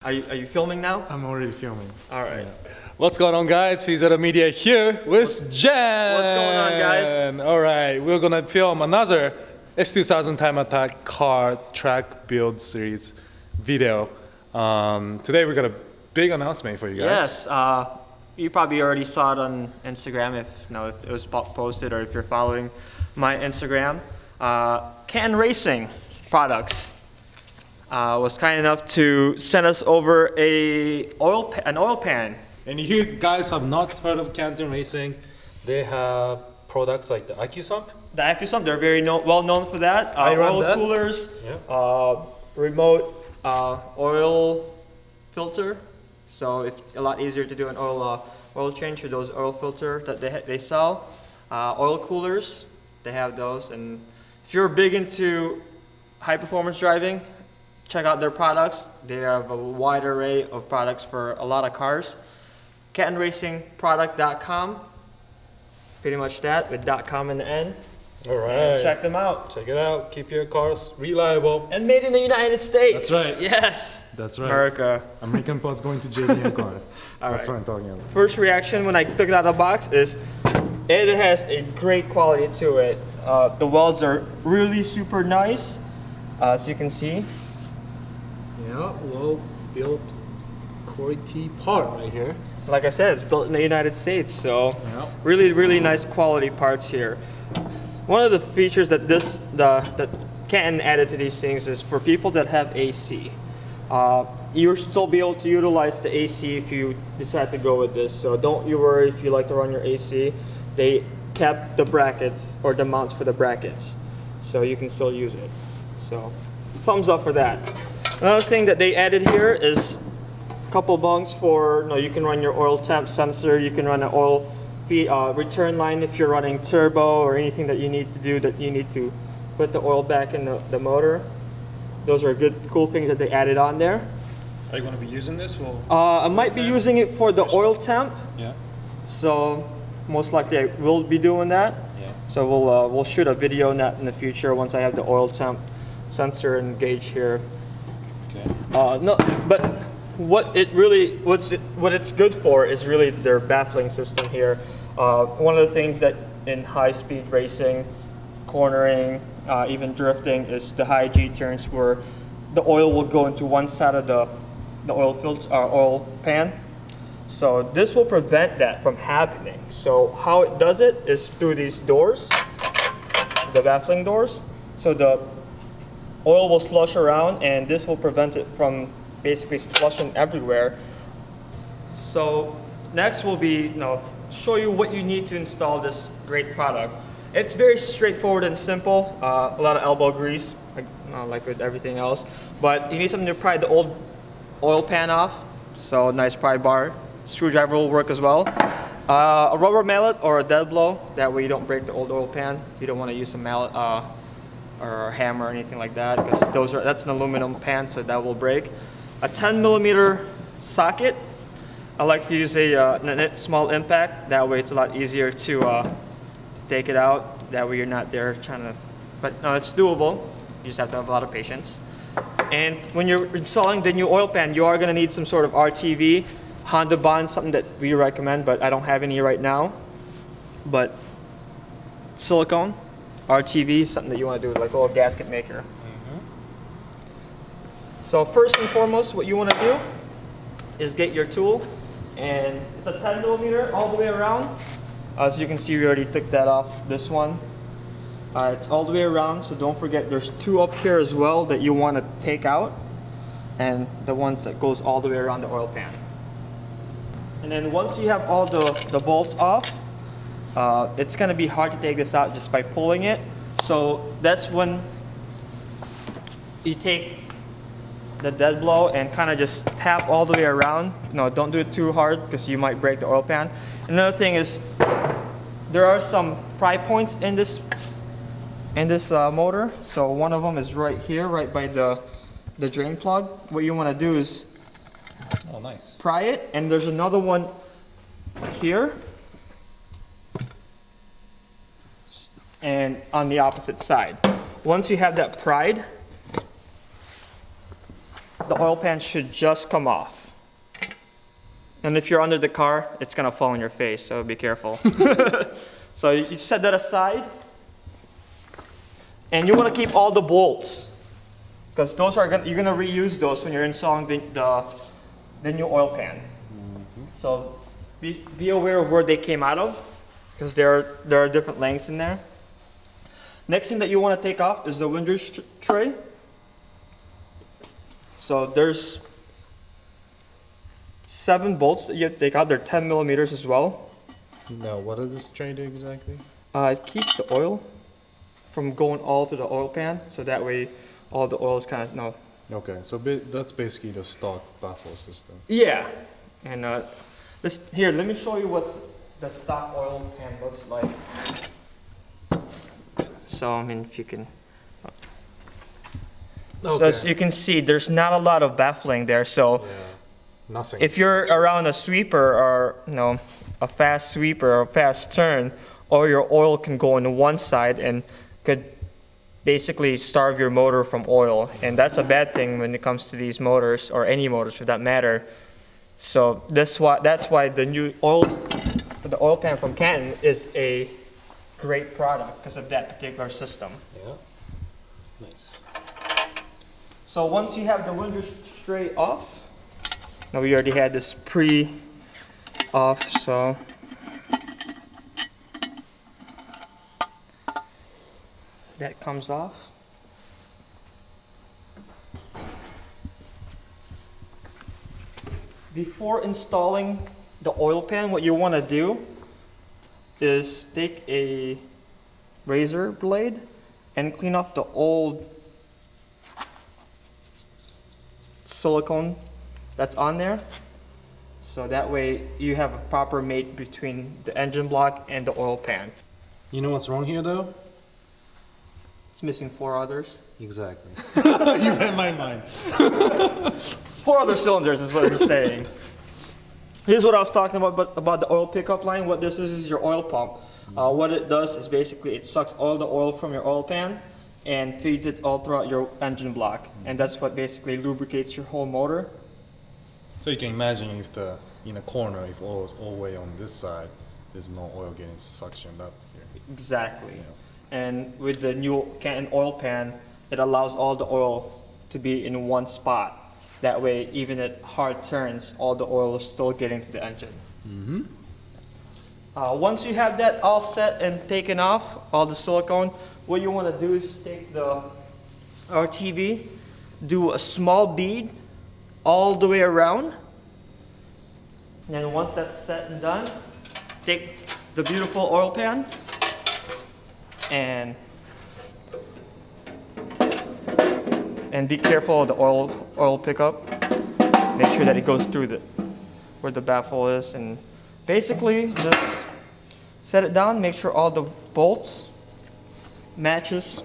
Are you filming now? I'm already filming. All right. Yeah. What's going on, guys? He's at the media here with Jen. What's going on, guys? All right, we're gonna film another S2000 time attack car track build series video. Today we got a big announcement for you guys. Yes. You probably already saw it on Instagram if it was posted, or if you're following my Instagram. Canton Racing Products was kind enough to send us over an oil pan. And if you guys have not heard of Canton Racing, they have products like the AccuSump. The AccuSump, they're very well known for that. Oil coolers, remote oil filter. So it's a lot easier to do an oil change for those oil filter that they sell. Oil coolers, they have those. And if you're big into high performance driving, check out their products. They have a wide array of products for a lot of cars. CantonRacingProduct.com. Pretty much that, with .com in the end. All right. And check them out. Check it out. Keep your cars reliable. And made in the United States. That's right. Yes. That's right. America. American parts going to JDM car. right. That's what I'm talking about. First reaction when I took it out of the box is it has a great quality to it. The welds are really super nice, as you can see. Yeah, well built quality part right here. Like I said, it's built in the United States, so Yeah. really nice quality parts here. One of the features that that Canton added to these things is for people that have AC. You'll still be able to utilize the AC if you decide to go with this, so don't you worry if you like to run your AC. They kept the brackets, or the mounts for the brackets, so you can still use it. So thumbs up for that. Another thing that they added here is a couple bunks for, you can run your oil temp sensor, you can run an oil return line if you're running turbo or anything that you need to do, that you need to put the oil back in the motor. Those are good, cool things that they added on there. Are you going to be using this? I might be using it for the oil temp. Yeah. So most likely I will be doing that. Yeah. So we'll shoot a video on that in the future once I have the oil temp sensor and gauge here. Okay. No, but what it's good for is really their baffling system here. One of the things that in high-speed racing, cornering, even drifting, is the high G turns where the oil will go into one side of the oil filter, oil pan. So this will prevent that from happening. So how it does it is through these doors, the baffling doors. So the oil will slush around, and this will prevent it from basically slushing everywhere. So next will be show you what you need to install this great product. It's very straightforward and simple. A lot of elbow grease, like with everything else. But you need something to pry the old oil pan off. So nice pry bar. Screwdriver will work as well. A rubber mallet or a dead blow. That way you don't break the old oil pan. You don't want to use a mallet or a hammer or anything like that, because that's an aluminum pan, so that will break. A 10mm socket. I like to use a small impact. That way it's a lot easier to take it out. That way you're not there trying to, but no, it's doable. You just have to have a lot of patience. And when you're installing the new oil pan, you are going to need some sort of RTV, Honda bond, something that we recommend, but I don't have any right now. But silicone, RTV, something that you want to do, like a little gasket maker. So first and foremost, what you want to do is get your tool, and it's a 10mm all the way around. As you can see, we already took that off this one. It's all the way around, so don't forget there's two up here as well that you want to take out, and the ones that goes all the way around the oil pan. And then once you have all the bolts off, it's going to be hard to take this out just by pulling it. So that's when you take the dead blow and kind of just tap all the way around. Don't do it too hard because you might break the oil pan. Another thing is there are some pry points in this motor. So one of them is right here, right by the drain plug. What you want to do is pry it, and there's another one here and on the opposite side. Once you have that pried, the oil pan should just come off. And if you're under the car, it's gonna fall on your face, so be careful. So you set that aside. And you wanna keep all the bolts, because those are you're gonna reuse those when you're installing the new oil pan. So be aware of where they came out of, because there are different lengths in there. Next thing that you want to take off is the window tray. So there's 7 bolts that you have to take out. They're 10 millimeters as well. Now, what does this tray do exactly? It keeps the oil from going all to the oil pan, so that way all the oil is kind of Okay, so that's basically the stock baffle system. Yeah, and here, let me show you what the stock oil pan looks like. So, I mean, if you can... Okay. So as you can see, there's not a lot of baffling there. So Nothing. if you're around a sweeper or a fast sweeper or a fast turn, all your oil can go on one side and could basically starve your motor from oil. And that's a bad thing when it comes to these motors, or any motors for that matter. So that's why the oil pan from Canton is a great product, because of that particular system. Yeah. Nice. So once you have the window tray off, now we already had this pre-off, so that comes off. Before installing the oil pan, what you want to do is take a razor blade and clean off the old silicone that's on there, so that way you have a proper mate between the engine block and the oil pan. You know what's wrong here though? It's missing 4 others. Exactly. You read my mind. 4 other cylinders is what I'm saying. Here's what I was talking about the oil pickup line. What this is your oil pump. What it does is basically it sucks all the oil from your oil pan and feeds it all throughout your engine block. And that's what basically lubricates your whole motor. So you can imagine if in a corner, if oil is all the way on this side, there's no oil getting suctioned up here. Exactly. Yeah. And with the new Canton oil pan, it allows all the oil to be in one spot. That way, even at hard turns, all the oil is still getting to the engine. Mm-hmm. Once you have that all set and taken off, all the silicone, what you want to do is take the RTV, do a small bead all the way around. And then once that's set and done, take the beautiful oil pan and be careful of the oil pickup. Make sure that it goes through where the baffle is, and basically just set it down. Make sure all the bolts matches.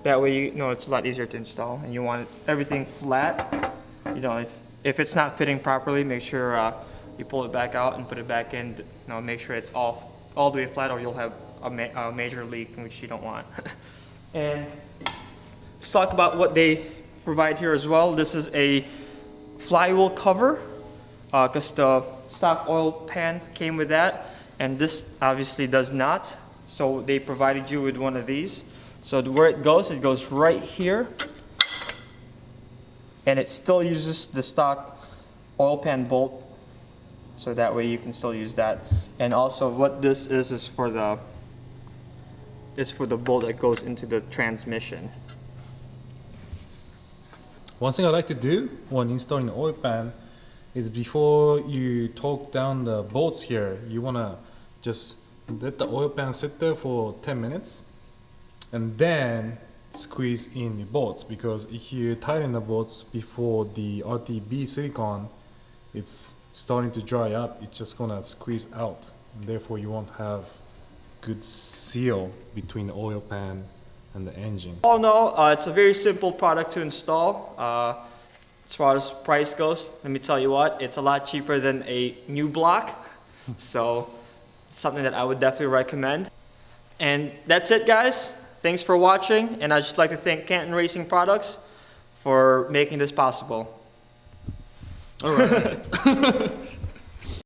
That way you know it's a lot easier to install, and you want everything flat. You know, if it's not fitting properly, make sure you pull it back out and put it back in. Make sure it's all the way flat, or you'll have a major leak, which you don't want. And let's talk about what they provide here as well. This is a flywheel cover, because the stock oil pan came with that, and this obviously does not. So they provided you with one of these. So where it goes right here, and it still uses the stock oil pan bolt, so that way you can still use that. And also what this is for the bolt that goes into the transmission. One thing I like to do when installing the oil pan is before you torque down the bolts here, you want to just let the oil pan sit there for 10 minutes and then squeeze in the bolts, because if you tighten the bolts before the RTB silicone, it's starting to dry up, it's just going to squeeze out, and therefore you won't have good seal between the oil pan and the engine. All in all, it's a very simple product to install. As far as price goes, let me tell you what, it's a lot cheaper than a new block. So something that I would definitely recommend. And that's it, guys. Thanks for watching, and I'd just like to thank Canton Racing Products for making this possible. All right.